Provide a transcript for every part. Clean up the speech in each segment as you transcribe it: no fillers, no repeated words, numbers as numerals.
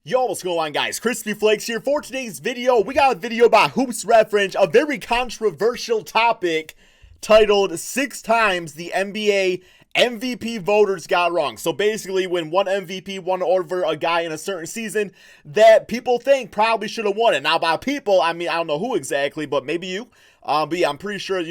Yo, what's going on, guys? Crispy Flakes here. For today's video, we got a video by Hoops Reference, a very controversial topic titled 6 times the NBA MVP voters got wrong. So basically, when one MVP won over a guy in a certain season that people think probably should have won it. Now, by people, I mean, I don't know who exactly, but maybe you. But yeah, I'm pretty sure,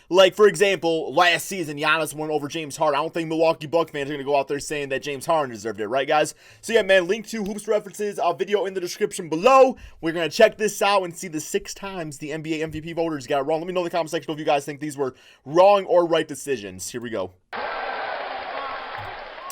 like, for example, last season, Giannis won over James Harden. I don't think Milwaukee Bucks fans are going to go out there saying that James Harden deserved it, right, guys? So yeah, man, link to Hoops References video in the description below. We're going to check this out and see the 6 times the NBA MVP voters got it wrong. Let me know in the comment section if you guys think these were wrong or right decisions. Here we go.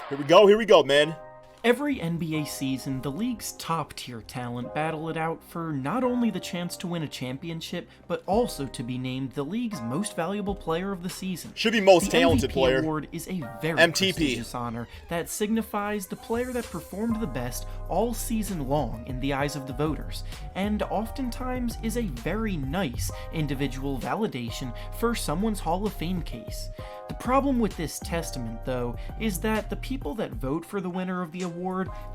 Here we go, man. Every NBA season, the league's top-tier talent battle it out for not only the chance to win a championship, but also to be named the league's most valuable player of the season. Should be most talented player. The MVP award is a very prestigious honor that signifies the player that performed the best all season long in the eyes of the voters, and oftentimes is a very nice individual validation for someone's Hall of Fame case. The problem with this testament, though, is that the people that vote for the winner of the award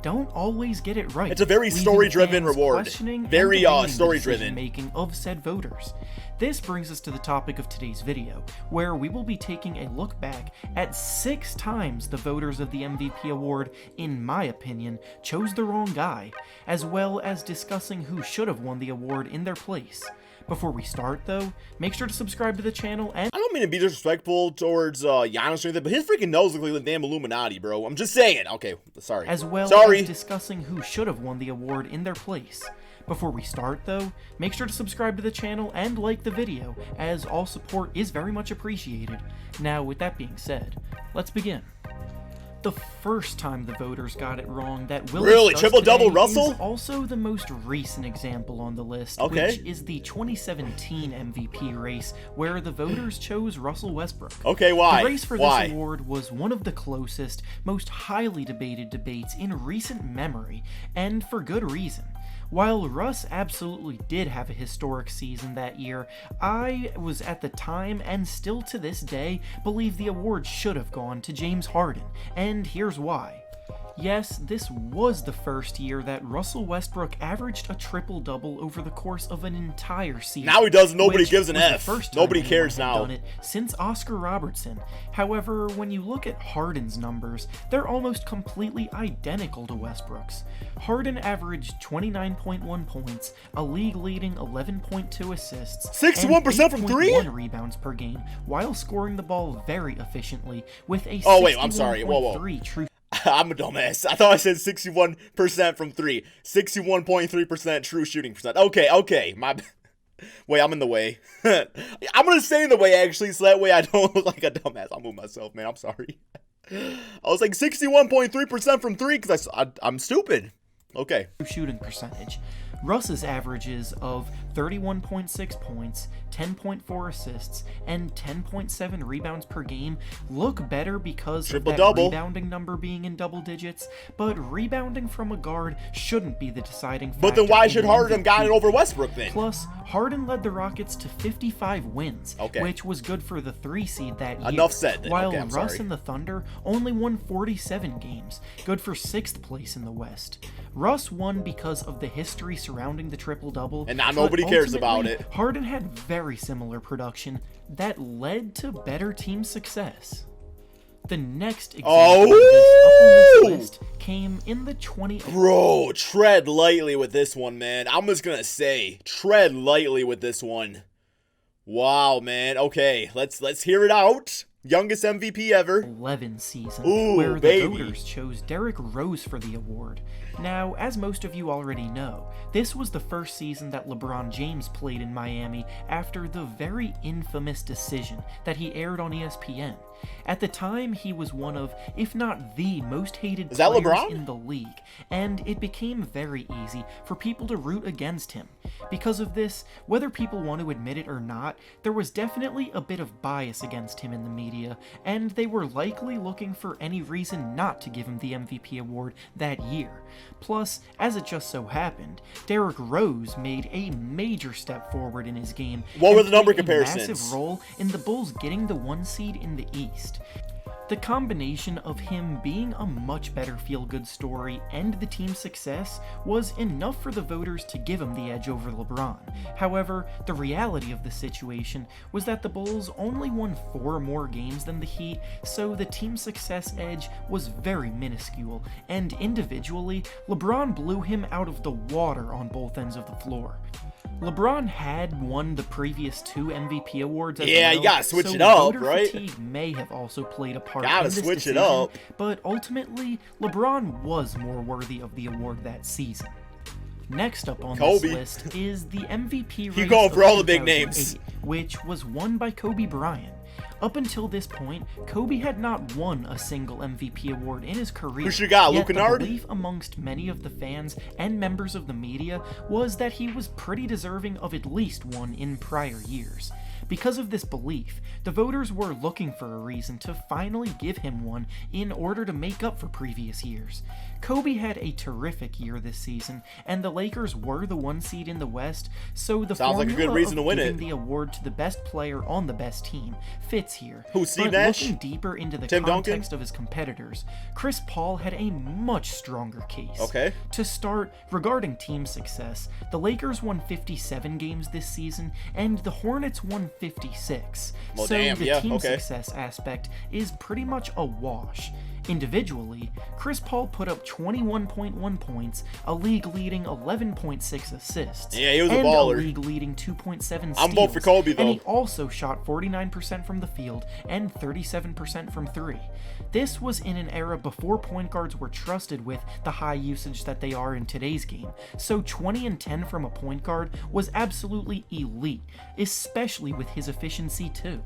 don't always get it right. It's a very story-driven reward. Very story-driven. Making of said voters. This brings us to the topic of today's video, where we will be taking a look back at 6 times the voters of the MVP award, in my opinion, chose the wrong guy, as well as discussing who should have won the award in their place. Before we start, though, make sure to subscribe to the channel and... I don't mean to be disrespectful towards Giannis or anything, but his freaking nose looks like the damn Illuminati, bro. I'm just saying. Okay, sorry. As well as discussing who should have won the award in their place. Before we start, though, make sure to subscribe to the channel and like the video, as all support is very much appreciated. Now, with that being said, let's begin. The first time the voters got it wrong that will really triple-double Russell? Is also the most recent example on the list, which is the 2017 MVP race, where the voters chose Russell Westbrook. Okay, why? The race for this award was one of the closest, most highly debated debates in recent memory, and for good reason. While Russ absolutely did have a historic season that year, I was at the time, and still to this day, believe the award should have gone to James Harden, and here's why. Yes, this was the first year that Russell Westbrook averaged a triple-double over the course of an entire season. Now he does, nobody gives an F. Nobody cares now. Done it since Oscar Robertson. However, when you look at Harden's numbers, they're almost completely identical to Westbrook's. Harden averaged 29.1 points, a league-leading 11.2 assists, 61% from 3? 1 rebounds per game, while scoring the ball very efficiently with a 61.3 true. I'm a dumbass. I thought I said 61% from 3. 61.3% true shooting percent. Okay. Wait, I'm in the way. I'm going to stay in the way, actually, so that way I don't look like a dumbass. I'll move myself, man. I'm sorry. I was like 61.3% from 3 because I'm stupid. Okay. Shooting percentage. Russ's averages of 31.6 points, 10.4 assists, and 10.7 rebounds per game look better because of that rebounding number being in double digits, but rebounding from a guard shouldn't be the deciding factor. But then why should Harden got it over Westbrook then? Plus, Harden led the Rockets to 55 wins, which was good for the 3 seed that year. Enough said then. While Russ and the Thunder only won 47 games, good for 6th place in the West. Russ won because of the history surrounding the triple-double, and now nobody cares about it. Harden had very similar production that led to better team success. The next example of this up on this list came in the 20... Bro, tread lightly with this one, man. I'm just gonna say, tread lightly with this one. Wow, man. Okay, let's hear it out. Youngest MVP ever. 11 season, where the voters chose Derrick Rose for the award. Now, as most of you already know, this was the first season that LeBron James played in Miami after the very infamous decision that he aired on ESPN. At the time, he was one of, if not the most hated players in the league, and it became very easy for people to root against him. Because of this, whether people want to admit it or not, there was definitely a bit of bias against him in the media, and they were likely looking for any reason not to give him the MVP award that year. Plus, as it just so happened, Derrick Rose made a major step forward in his game. What were the number comparisons? A massive role in the Bulls getting the 1 seed in the East. The combination of him being a much better feel-good story and the team's success was enough for the voters to give him the edge over LeBron. However, the reality of the situation was that the Bulls only won 4 more games than the Heat, so the team's success edge was very minuscule, and individually, LeBron blew him out of the water on both ends of the floor. LeBron had won the previous 2 MVP awards as well, you gotta switch so it up, voter right? fatigue may have also played a part Gotta in this switch decision, it up. but ultimately, LeBron was more worthy of the award that season. Next up on Kobe. this list is the MVP race You going for of all the big names. 2008, which was won by Kobe Bryant. Up until this point, Kobe had not won a single MVP award in his career. Who should got, yet Luke the Kennard? belief amongst many of the fans and members of the media was that he was pretty deserving of at least one in prior years. Because of this belief, the voters were looking for a reason to finally give him one in order to make up for previous years. Kobe had a terrific year this season, and the Lakers were the 1 seed in the West, so the Sounds like a good reason to win giving it. the award to the best player on the best team fits here. Who, Steve but Nash? looking deeper into the Tim Duncan? context of his competitors, Chris Paul had a much stronger case. Okay. To start, regarding team success, the Lakers won 57 games this season, and the Hornets won 56. Well, so damn, the yeah, team okay. success aspect is pretty much a wash. Individually, Chris Paul put up 21.1 points, a league-leading 11.6 assists, Yeah, he was a and baller. a league-leading 2.7 steals. I'm voting for Kobe, though. And he also shot 49% from the field and 37% from 3. This was in an era before point guards were trusted with the high usage that they are in today's game, so 20 and 10 from a point guard was absolutely elite, especially with his efficiency too.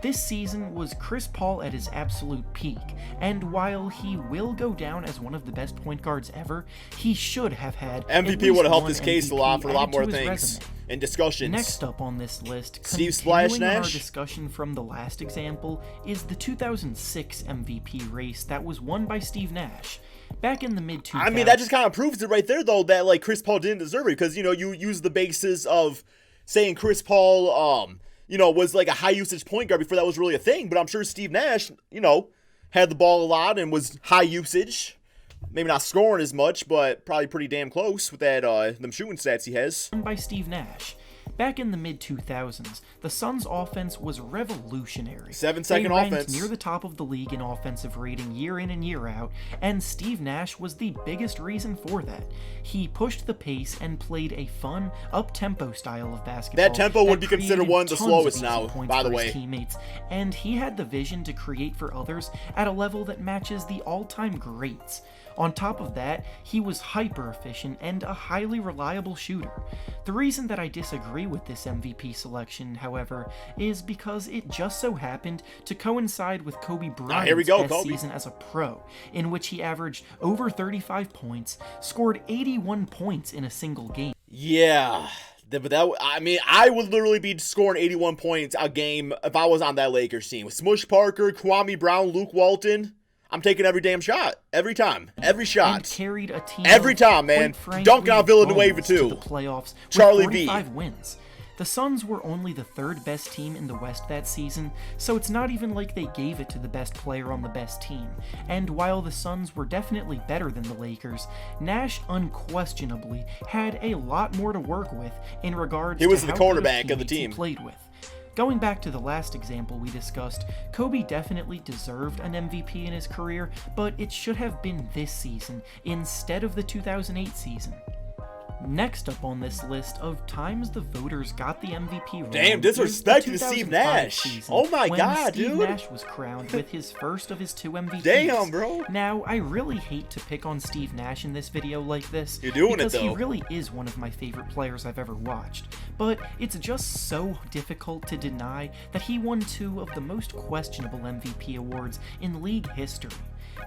This season was Chris Paul at his absolute peak, and while he will go down as one of the best point guards ever, he should have had MVP would have helped his case a lot for a lot more things and discussions. Next up on this list, Steve Splash continuing our Nash? discussion from the last example, is the 2006 MVP race that was won by Steve Nash. Back in the mid-2000s... I mean, that just kind of proves it right there, though, that, like, Chris Paul didn't deserve it. Because, you know, you use the basis of saying Chris Paul, you know, was, like, a high-usage point guard before that was really a thing. But I'm sure Steve Nash, you know, had the ball a lot and was high usage. Maybe not scoring as much, but probably pretty damn close with that, them shooting stats he has. By Steve Nash. Back in the mid-2000s, the Suns' offense was revolutionary. 7-second they ranked offense. near the top of the league in offensive rating year in and year out, and Steve Nash was the biggest reason for that. He pushed the pace and played a fun, up-tempo style of basketball. That tempo would be considered created one of the tons slowest easy now, points by the for his way. teammates, and he had the vision to create for others at a level that matches the all-time greats. On top of that, he was hyper efficient and a highly reliable shooter. The reason that I disagree with this MVP selection, however, is because it just so happened to coincide with Kobe Bryant's best season as a pro, in which he averaged over 35 points, scored 81 points in a single game. Yeah. But that, I mean, I would literally be scoring 81 points a game if I was on that Lakers team. With Smush Parker, Kwame Brown, Luke Walton, I'm taking every damn shot. Every time. Every shot. And carried a team every time, man. Dunking on Villanueva, too. To the playoffs Charlie with V. 45 wins. The Suns were only the 3rd best team in the West that season, so it's not even like they gave it to the best player on the best team. And while the Suns were definitely better than the Lakers, Nash unquestionably had a lot more to work with in regards to he was how the good quarterback of the teammates team. he played with. Going back to the last example we discussed, Kobe definitely deserved an MVP in his career, but it should have been this season instead of the 2008 season. Next up on this list of times the voters got the MVP wrong. Damn, disrespect to Steve Nash. Season, oh my when god, Steve dude. Nash was crowned with his first of his 2 MVPs. Damn, bro. Now, I really hate to pick on Steve Nash in this video like this. You're doing it, because though. he really is one of my favorite players I've ever watched. But it's just so difficult to deny that he won 2 of the most questionable MVP awards in league history.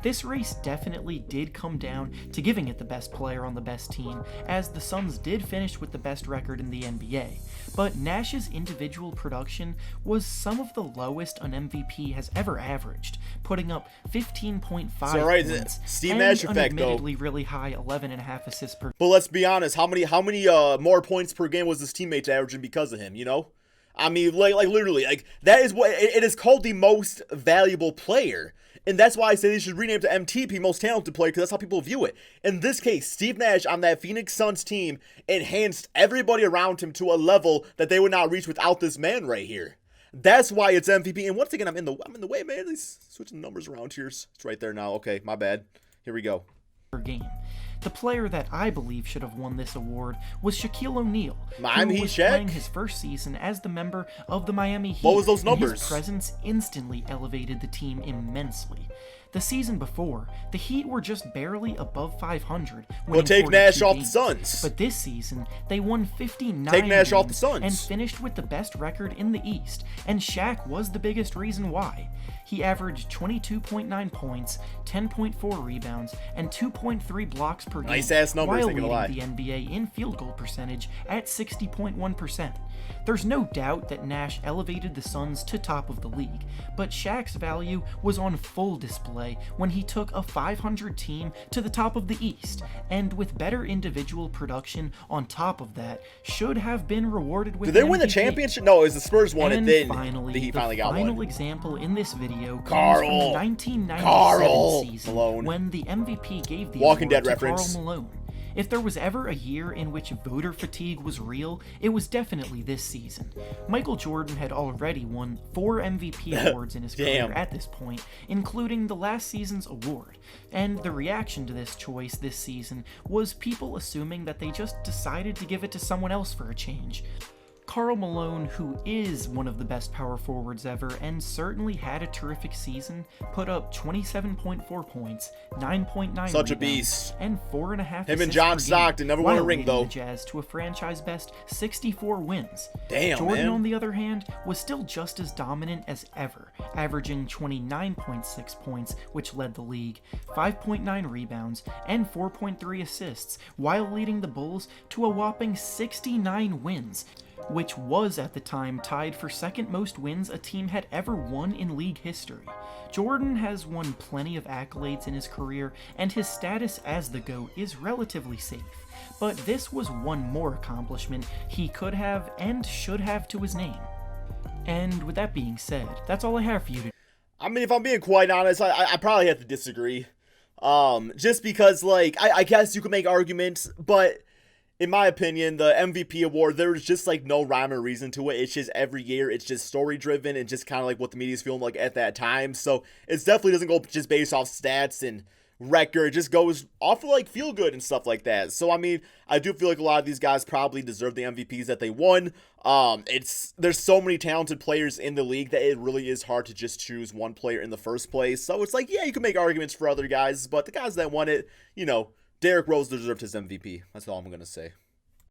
This race definitely did come down to giving it the best player on the best team, as the Suns did finish with the best record in the NBA. But Nash's individual production was some of the lowest an MVP has ever averaged, putting up 15.5 points Steve and Nash an effect, though. admittedly really high 11.5 assists per. But let's be honest, how many more points per game was his teammates averaging because of him, you know? I mean, like literally, like that is what it is called, the most valuable player. And that's why I say they should rename it to MTP, most talented player, because that's how people view it. In this case, Steve Nash on that Phoenix Suns team enhanced everybody around him to a level that they would not reach without this man right here. That's why it's MVP. And once again, I'm in the way, man. These switching numbers around here. It's right there now. Okay, my bad. Here we go. Per game. The player that I believe should have won this award was Shaquille O'Neal, Miami who was Shaq? playing his first season as the member of the Miami Heat. What was those and numbers? His presence instantly elevated the team immensely. The season before, the Heat were just barely above 500. Well, take Nash off the games. Suns. But this season, they won 59 Take Nash off the games Suns. and finished with the best record in the East. And Shaq was the biggest reason why. He averaged 22.9 points, 10.4 rebounds, and 2.3 blocks per game, Nice-ass numbers, while ain't gonna lie. leading the NBA in field goal percentage at 60.1%. There's no doubt that Nash elevated the Suns to top of the league, but Shaq's value was on full display when he took a 500 team to the top of the East, and with better individual production on top of that, should have been rewarded with Did they win the MVP. championship? No, it was the Spurs won it, And then finally, the Heat finally got final one. example in this video comes Karl. from the 1997 Karl season Malone. when the MVP gave the Walking award Dead to reference. Karl Malone. If there was ever a year in which voter fatigue was real, it was definitely this season. Michael Jordan had already won 4 MVP awards in his career at this point, including the last season's award, and the reaction to this choice this season was people assuming that they just decided to give it to someone else for a change. Karl Malone, who is one of the best power forwards ever and certainly had a terrific season, put up 27.4 points, 9.9 Such a rebounds, beast. and 4.5 Him and assists John per game, Stockton never won a while ring, leading though. the Jazz to a franchise best 64 wins. Damn, Jordan, man. on the other hand, was still just as dominant as ever, averaging 29.6 points, which led the league, 5.9 rebounds, and 4.3 assists, while leading the Bulls to a whopping 69 wins, which was at the time tied for second most wins a team had ever won in league history. Jordan has won plenty of accolades in his career, and his status as the GOAT is relatively safe. But this was one more accomplishment he could have and should have to his name. And with that being said, that's all I have for you today. I mean, if I'm being quite honest, I probably have to disagree. Just because, like, I guess you could make arguments, but in my opinion, the MVP award, there's just like no rhyme or reason to it. It's just every year, it's just story driven and just kind of like what the media's feeling like at that time. So it definitely doesn't go just based off stats and record. It just goes off of like feel good and stuff like that. So I mean, I do feel like a lot of these guys probably deserve the MVPs that they won. There's so many talented players in the league that it really is hard to just choose one player in the first place. So it's like, yeah, you can make arguments for other guys, but the guys that won it, you know, Derrick Rose deserved his MVP. That's all I'm going to say.